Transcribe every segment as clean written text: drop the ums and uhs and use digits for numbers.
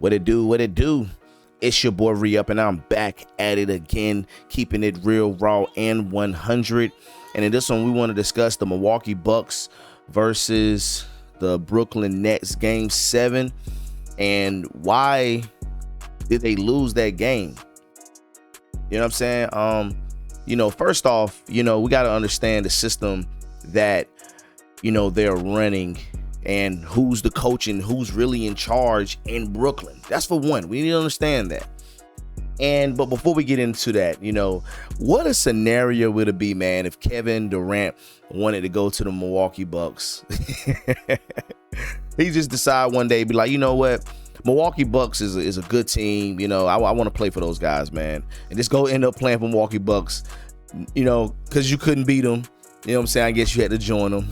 What it do? What it do? It's your boy Re-Up, and I'm back at it again, keeping it real, raw, and 100. And in this one, we want to discuss the Milwaukee Bucks versus the Brooklyn Nets Game 7, and why did they lose that game? You know what I'm saying? First off, we got to understand the system that, they're running, and who's the coach and who's really in charge in Brooklyn. That's for one. We need to understand that. But before we get into that, what a scenario would it be, man, if Kevin Durant wanted to go to the Milwaukee Bucks? He just decide one day, be like, you know what? Milwaukee Bucks is a good team. I want to play for those guys, man. And just go end up playing for Milwaukee Bucks, because you couldn't beat them. You know what I'm saying? I guess you had to join them.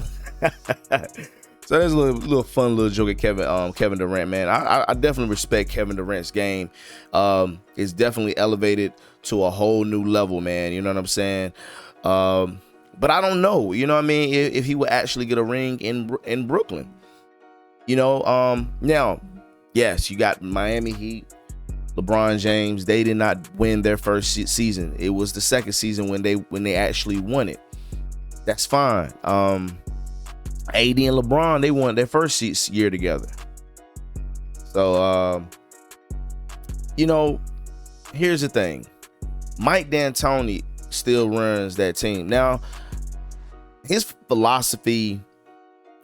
So there's a little fun little joke at Kevin Durant, man. I definitely respect Kevin Durant's game. It's definitely elevated to a whole new level, man. You know what I'm saying? But I don't know, if he would actually get a ring in Brooklyn. Now, yes, you got Miami Heat, LeBron James. They did not win their first season. It was the second season when they actually won it. That's fine. AD and LeBron, they won their first year together. So, here's the thing. Mike D'Antoni still runs that team. Now, his philosophy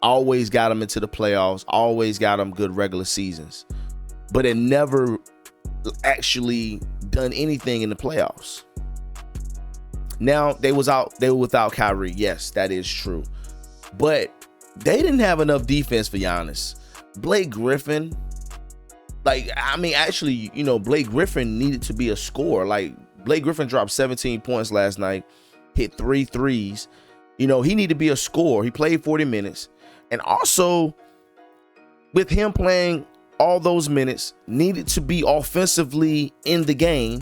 always got him into the playoffs, always got him good regular seasons, but it never actually done anything in the playoffs. Now, they were without Kyrie. Yes, that is true. But they didn't have enough defense for Giannis. Blake Griffin, Blake Griffin needed to be a scorer. Like, Blake Griffin dropped 17 points last night, hit 3 threes. He needed to be a scorer. He played 40 minutes. And also, with him playing all those minutes, needed to be offensively in the game.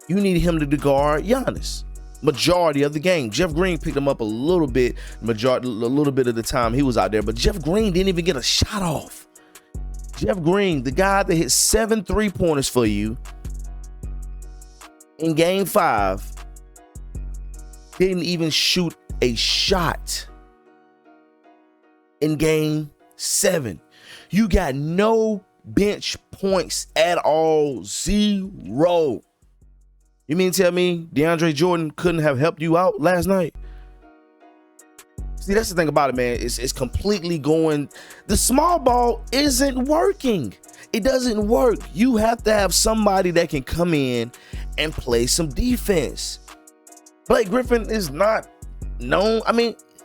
You need him to guard Giannis majority of the game. Jeff Green picked him up a little bit of the time he was out there, but Jeff Green didn't even get a shot off. Jeff Green, the guy that hit 7 3-pointers for you in Game 5, didn't even shoot a shot in Game 7. You got no bench points at all. 0. You mean to tell me DeAndre Jordan couldn't have helped you out last night? See, that's the thing about it, man. It's completely going. The small ball isn't working. It doesn't work. You have to have somebody that can come in and play some defense. Blake Griffin is not known.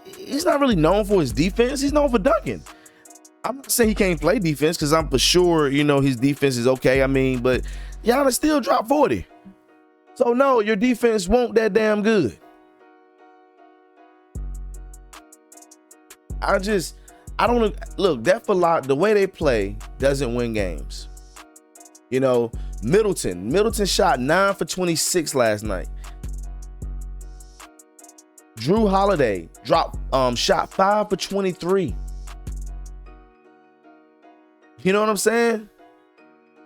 He's not really known for his defense. He's known for dunking. I'm not saying he can't play defense, because I'm for sure, his defense is okay. But Giannis still dropped 40. So no, your defense won't that damn good. I don't look, the way they play doesn't win games. Middleton shot 9 for 26 last night. Drew Holiday shot 5 for 23. You know what I'm saying?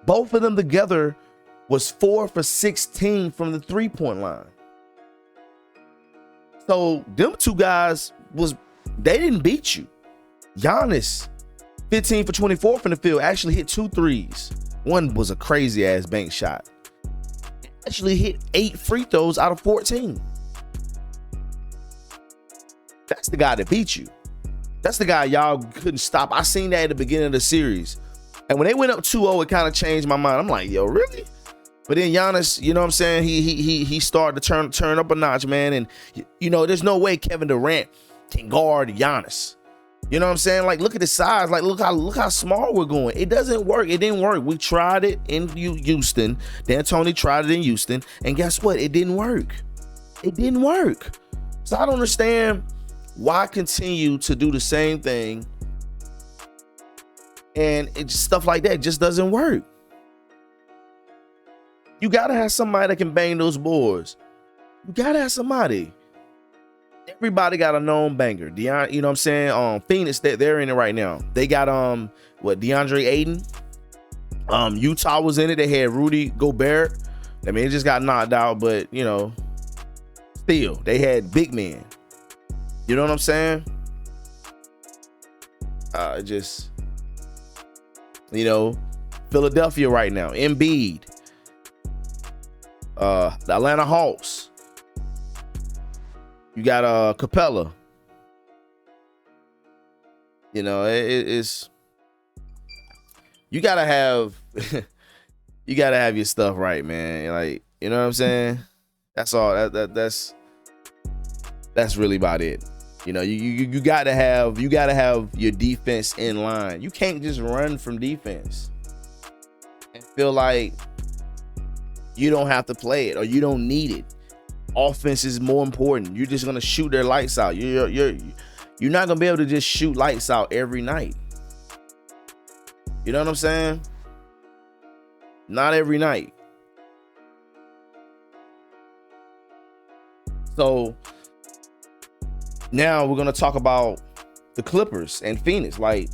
Both of them together was 4 for 16 from the 3-point line. So them two guys they didn't beat you. Giannis, 15 for 24 from the field, actually hit 2 threes. One was a crazy ass bank shot. Actually hit 8 free throws out of 14. That's the guy that beat you. That's the guy y'all couldn't stop. I seen that at the beginning of the series. And when they went up 2-0, it kind of changed my mind. I'm like, yo, really? But then Giannis, you know what I'm saying? He started to turn up a notch, man. And there's no way Kevin Durant can guard Giannis. You know what I'm saying? Like, look at the size. Like, look how small we're going. It doesn't work. It didn't work. We tried it in Houston. D'Antoni tried it in Houston, and guess what? It didn't work. It didn't work. So I don't understand why continue to do the same thing, and stuff like that just doesn't work. You gotta have somebody that can bang those boards. You gotta have somebody. Everybody got a known banger. Deion, you know what I'm saying? Phoenix, they're in it right now. They got DeAndre Ayton. Utah was in it. They had Rudy Gobert. I mean, it just got knocked out, but you know, still they had big men. You know what I'm saying? Just, you know, Philadelphia right now, Embiid, the Atlanta Hawks. You got Capella. You know, it's you gotta have you gotta have your stuff right, man. Like, you know what I'm saying? That's all. That's really about it. You know, you gotta have your defense in line. You can't just run from defense and feel like you don't have to play it or you don't need it. Offense is more important. You're just gonna shoot their lights out. You're not gonna be able to just shoot lights out every night. You know what I'm saying? Not every night. So now we're gonna talk about the Clippers and Phoenix. Like,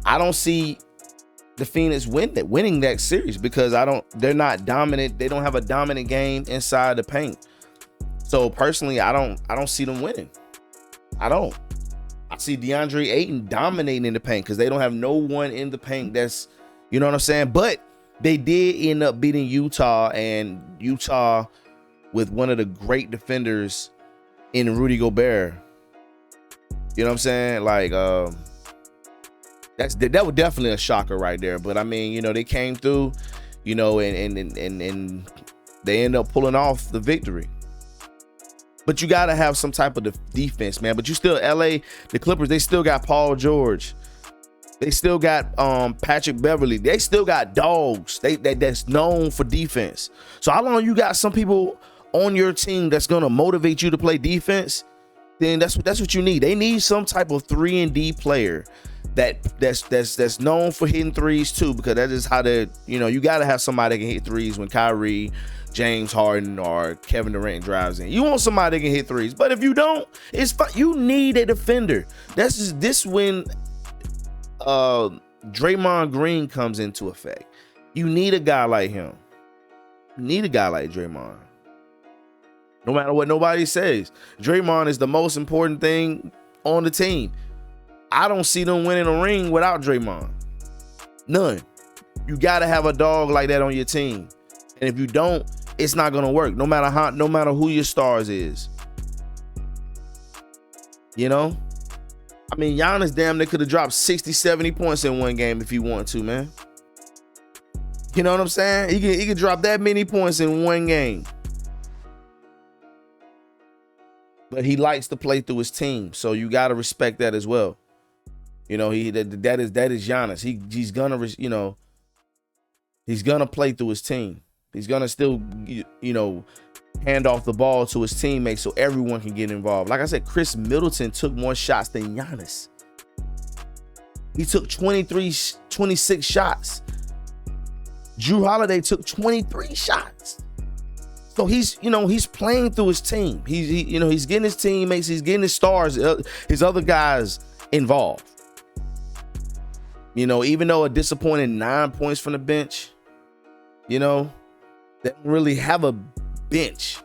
I don't see the Phoenix winning that series because they're not dominant. They don't have a dominant game inside the paint. So personally, I don't see them winning. I don't. I see DeAndre Ayton dominating in the paint because they don't have no one in the paint that's, you know what I'm saying? But they did end up beating Utah, and Utah with one of the great defenders in Rudy Gobert. You know what I'm saying? Like, that was definitely a shocker right there. But I mean, you know, they came through, you know, and they end up pulling off the victory. But you got to have some type of defense, man. But you still, LA, the Clippers, they still got Paul George. They still got Patrick Beverly. They still got dogs that's known for defense. So how long you got some people on your team that's going to motivate you to play defense, then that's what you need. They need some type of 3-and-D player that's known for hitting threes too, because that is how you got to have somebody that can hit threes when Kyrie, James Harden, or Kevin Durant drives in. You want somebody that can hit threes, but if you don't, it's fine. You need a defender. This when Draymond Green comes into effect. You need a guy like him. You need a guy like Draymond. No matter what nobody says, Draymond is the most important thing on the team. I don't see them winning a ring without Draymond. None. You got to have a dog like that on your team. And if you don't, it's not going to work. No matter who your stars is. You know? I mean, Giannis damn near could have dropped 60, 70 points in one game if he wanted to, man. You know what I'm saying? He could drop that many points in one game. But he likes to play through his team, so you got to respect that as well. You know, that is Giannis. He's gonna, you know, he's gonna play through his team. He's gonna still, you know, hand off the ball to his teammates so everyone can get involved. Like I said, Chris Middleton took more shots than Giannis. He took 26 shots. Drew Holiday took 23 shots. So he's playing through his team. He's getting his teammates, he's getting his stars, his other guys involved. You know, even though a disappointing 9 points from the bench, you know, they don't really have a bench.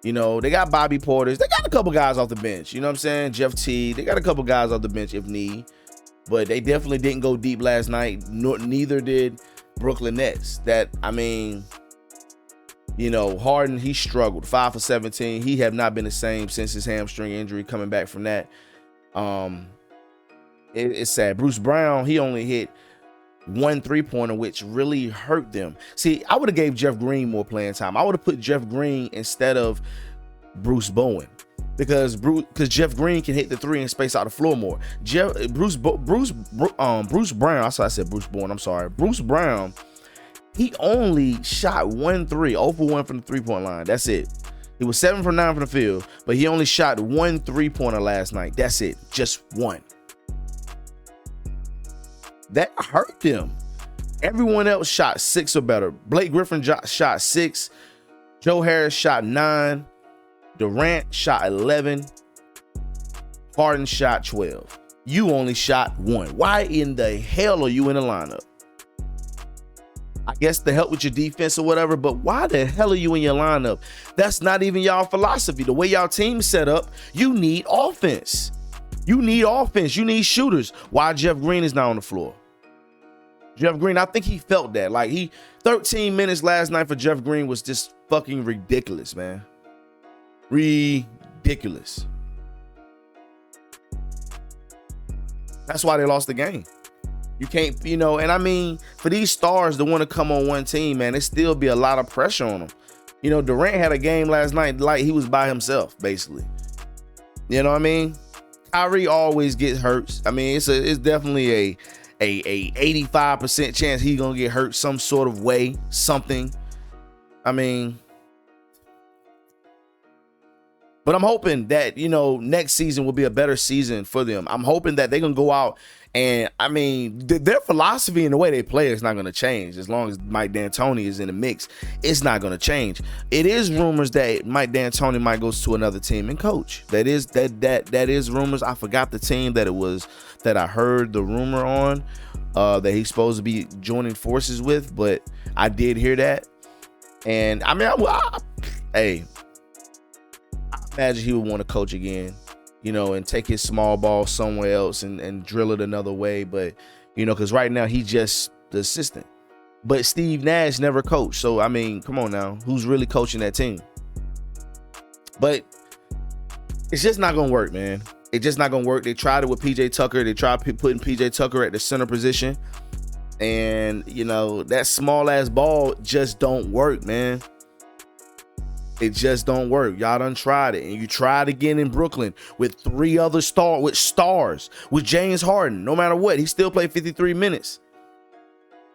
You know, they got Bobby Porters. They got a couple guys off the bench. You know what I'm saying? Jeff T. They got a couple guys off the bench if need. But they definitely didn't go deep last night. Neither did Brooklyn Nets. You know, Harden, he struggled. 5 for 17. He have not been the same since his hamstring injury coming back from that. It's sad. Bruce Brown, he only hit 1 3-pointer, which really hurt them. See, I would have gave Jeff Green more playing time. I would have put Jeff Green instead of Bruce Bowen. Because Jeff Green can hit the 3 and space out the floor more. Bruce Brown, I said Bruce Bowen, I'm sorry. Bruce Brown, he only shot 1 3, 0 for 1 from the 3-point line. That's it. He was 7 for 9 from the field, but he only shot 1 3-pointer last night. That's it. Just one. That hurt them. Everyone else shot 6 or better. Blake Griffin shot 6. Joe Harris shot 9. Durant shot 11. Harden shot 12. You only shot 1. Why in the hell are you in the lineup? I guess to help with your defense or whatever, but why the hell are you in your lineup? That's not even y'all philosophy. The way y'all team set up, you need offense. You need offense. You need shooters. Why Jeff Green is not on the floor? Jeff Green, I think he felt that. Like 13 minutes last night for Jeff Green was just fucking ridiculous, man. Ridiculous. That's why they lost the game. You can't, and I mean, for these stars to want to come on one team, man, it still be a lot of pressure on them. Durant had a game last night like he was by himself, basically. You know what I mean? Kyrie always gets hurt. I mean, it's definitely a 85% chance he's gonna get hurt some sort of way, something. I mean, but I'm hoping that, next season will be a better season for them. I'm hoping that they're going to go out and, I mean, their philosophy and the way they play is not going to change. As long as Mike D'Antoni is in the mix, it's not going to change. It is rumors that Mike D'Antoni might go to another team and coach. That is rumors. I forgot the team that it was that I heard the rumor on that he's supposed to be joining forces with, but I did hear that. And, I mean, hey, imagine he would want to coach again, and take his small ball somewhere else and drill it another way. But, because right now he's just the assistant. But Steve Nash never coached. So, I mean, come on now. Who's really coaching that team? But it's just not going to work, man. It's just not going to work. They tried it with PJ Tucker. They tried putting PJ Tucker at the center position. And, that small ass ball just don't work, man. It just don't work. Y'all done tried it. And you tried again in Brooklyn with 3 other stars, with James Harden. No matter what, he still played 53 minutes.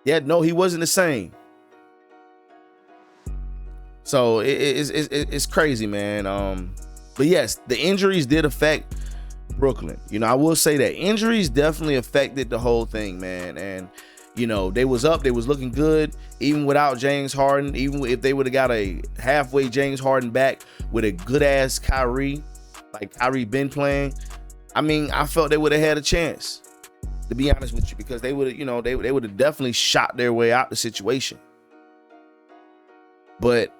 Yeah, no, he wasn't the same. So it's crazy, man. But yes, the injuries did affect Brooklyn. I will say that injuries definitely affected the whole thing, man. And they was up, they was looking good, even without James Harden. Even if they would have got a halfway James Harden back with a good ass Kyrie, like Kyrie been playing, I mean, I felt they would have had a chance, to be honest with you, because they would have, they would have definitely shot their way out the situation. But,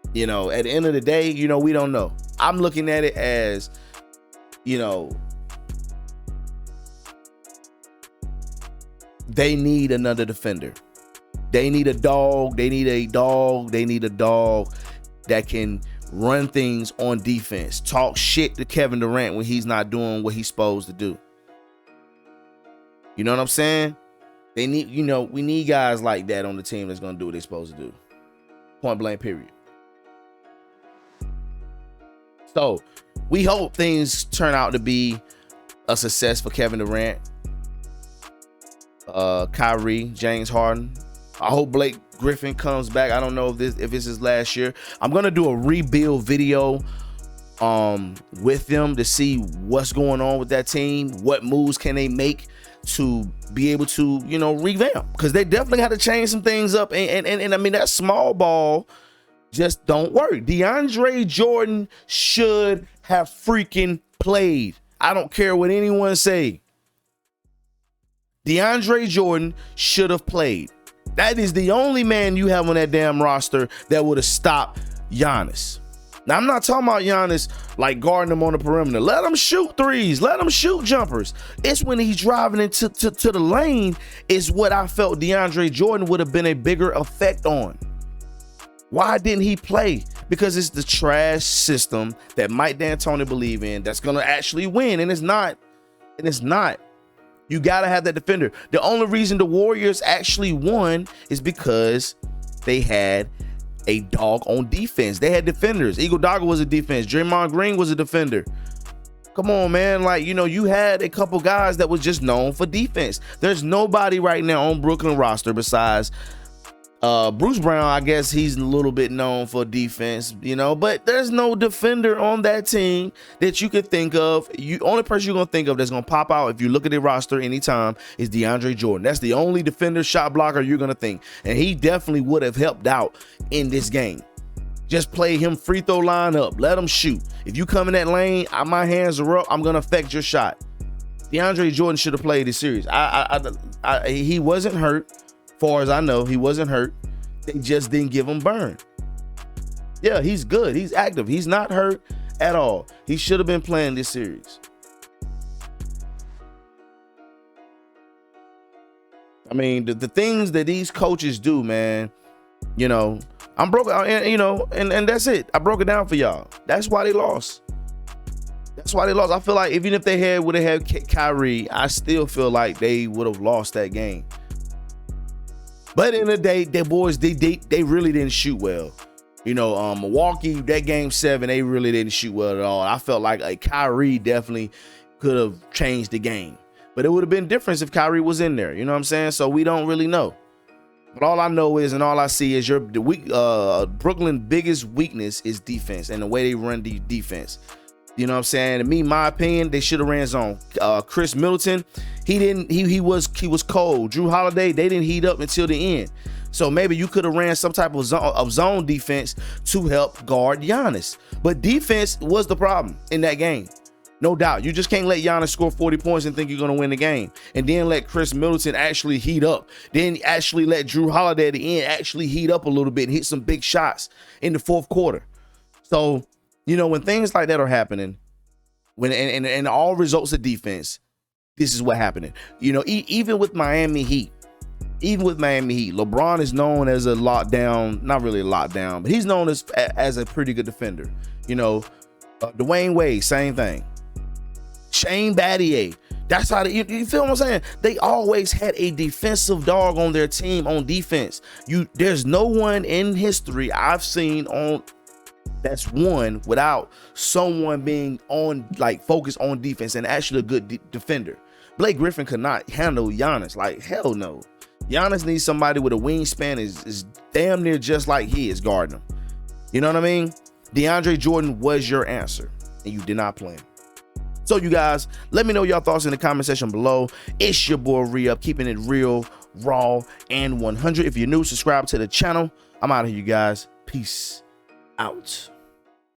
at the end of the day, we don't know. I'm looking at it as, they need another defender. They need a dog. They need a dog. They need a dog that can run things on defense. Talk shit to Kevin Durant when he's not doing what he's supposed to do. You know what I'm saying? They need, we need guys like that on the team that's going to do what they're supposed to do. Point blank, period. So we hope things turn out to be a success for Kevin Durant, Kyrie, James Harden. I hope Blake Griffin comes back. I don't know if this is last year. I'm gonna do a rebuild video with them to see what's going on with that team. What moves can they make to be able to, revamp? Because they definitely had to change some things up. And I mean, that small ball just don't work. DeAndre Jordan should have freaking played. I don't care what anyone say. DeAndre Jordan should have played. That is the only man you have on that damn roster that would have stopped Giannis. Now, I'm not talking about Giannis like guarding him on the perimeter. Let him shoot threes. Let him shoot jumpers. It's when he's driving into to the lane is what I felt DeAndre Jordan would have been a bigger effect on. Why didn't he play? Because it's the trash system that Mike D'Antoni believe in that's going to actually win. And it's not. You got to have that defender. The only reason the Warriors actually won is because they had a dog on defense. They had defenders. Iguodala was a defense. Draymond Green was a defender. Come on, man. Like, you had a couple guys that was just known for defense. There's nobody right now on Brooklyn roster besides Bruce Brown. I guess he's a little bit known for defense, but there's no defender on that team that you could think of. Only person you're going to think of that's going to pop out if you look at the roster anytime is DeAndre Jordan. That's the only defender, shot blocker you're going to think. And he definitely would have helped out in this game. Just play him free throw line up. Let him shoot. If you come in that lane, my hands are up. I'm gonna affect your shot. DeAndre Jordan should have played this series. He wasn't hurt, far as I know. He wasn't hurt. They just didn't give him burn. Yeah, he's good. He's active. He's not hurt at all. He should have been playing this series. I mean, the things that these coaches do, man, you know, I'm broke, and you know, and that's it. I broke it down for y'all. That's why they lost. That's why they lost. I feel like even if they would have had Kyrie, I still feel like they would have lost that game. But in the day, their boys, they really didn't shoot well. You know, Milwaukee, that game 7, they really didn't shoot well at all. I felt like Kyrie definitely could have changed the game. But it would have been different if Kyrie was in there. You know what I'm saying? So we don't really know. But all I know is, and all I see is Brooklyn biggest weakness is defense and the way they run the defense. You know what I'm saying? To me, my opinion, they should have ran zone. Chris Middleton, he was cold. Drew Holiday, they didn't heat up until the end. So maybe you could have ran some type of zone defense to help guard Giannis. But defense was the problem in that game. No doubt. You just can't let Giannis score 40 points and think you're going to win the game. And then let Chris Middleton actually heat up. Then actually let Drew Holiday at the end actually heat up a little bit and hit some big shots in the fourth quarter. So, you know, when things like that are happening, and all results of defense, this is what happening. You know, even with Miami Heat, LeBron is known as a lockdown, not really a lockdown, but he's known as a pretty good defender. You know, Dwayne Wade, same thing. Shane Battier, that's how you feel what I'm saying? They always had a defensive dog on their team on defense. There's no one in history I've seen that's won without someone being focused on defense and actually a good defender. Blake Griffin could not handle Giannis. Like, hell no. Giannis needs somebody with a wingspan is damn near just like he is guarding him. You know what I mean? DeAndre Jordan was your answer, and you did not play him. So you guys, let me know your thoughts in the comment section below. It's your boy Re-Up, keeping it real, raw, and 100. If you're new, subscribe to the channel. I'm out of here, you guys. Peace out.